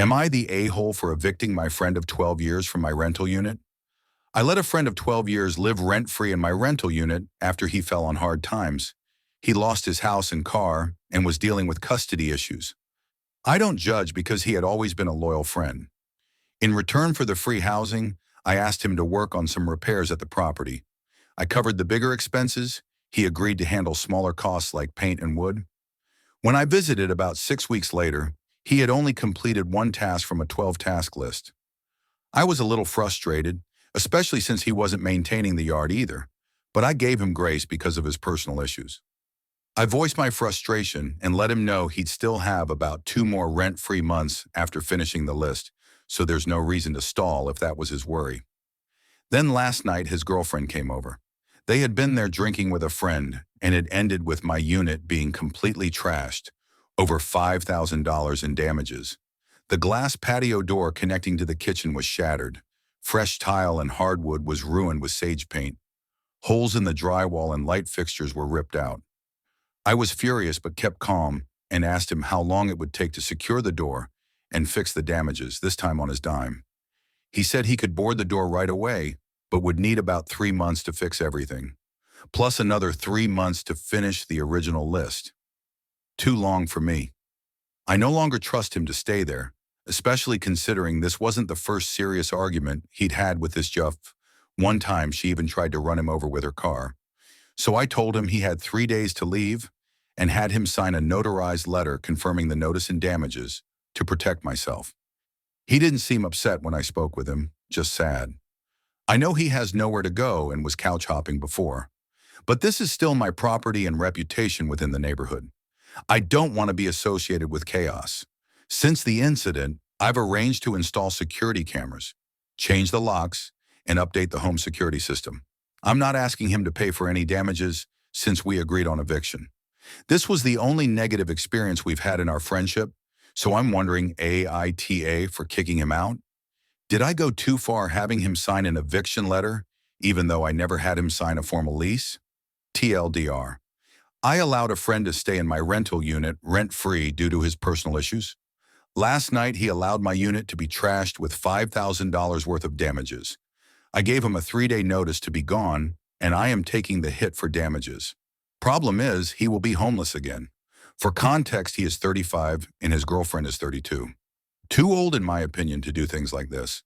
Am I the a-hole for evicting my friend of 12 years from my rental unit? I let a friend of 12 years live rent-free in my rental unit after he fell on hard times. He lost his house and car and was dealing with custody issues. I don't judge because he had always been a loyal friend. In return for the free housing, I asked him to work on some repairs at the property. I covered the bigger expenses. He agreed to handle smaller costs like paint and wood. When I visited about 6 weeks later, he had only completed one task from a 12-task list. I was a little frustrated, especially since he wasn't maintaining the yard either, but I gave him grace because of his personal issues. I voiced my frustration and let him know he'd still have about 2 more rent-free months after finishing the list, so there's no reason to stall if that was his worry. Then last night his girlfriend came over. They had been there drinking with a friend, and it ended with my unit being completely trashed, over $5,000 in damages. The glass patio door connecting to the kitchen was shattered. Fresh tile and hardwood was ruined with sage paint. Holes in the drywall and light fixtures were ripped out. I was furious but kept calm and asked him how long it would take to secure the door and fix the damages, this time on his dime. He said he could board the door right away, but would need about 3 months to fix everything, plus another 3 months to finish the original list. Too long for me. I no longer trust him to stay there, especially considering this wasn't the first serious argument he'd had with this Juff. One time she even tried to run him over with her car. So I told him he had 3 days to leave and had him sign a notarized letter confirming the notice and damages to protect myself. He didn't seem upset when I spoke with him, just sad. I know he has nowhere to go and was couch hopping before, but this is still my property and reputation within the neighborhood. I don't want to be associated with chaos. Since the incident, I've arranged to install security cameras, change the locks, and update the home security system. I'm not asking him to pay for any damages since we agreed on eviction. This was the only negative experience we've had in our friendship, so I'm wondering AITA for kicking him out? Did I go too far having him sign an eviction letter, even though I never had him sign a formal lease? TLDR. I allowed a friend to stay in my rental unit rent-free due to his personal issues. Last night, he allowed my unit to be trashed with $5,000 worth of damages. I gave him a 3-day notice to be gone, and I am taking the hit for damages. Problem is, he will be homeless again. For context, he is 35 and his girlfriend is 32. Too old, in my opinion, to do things like this.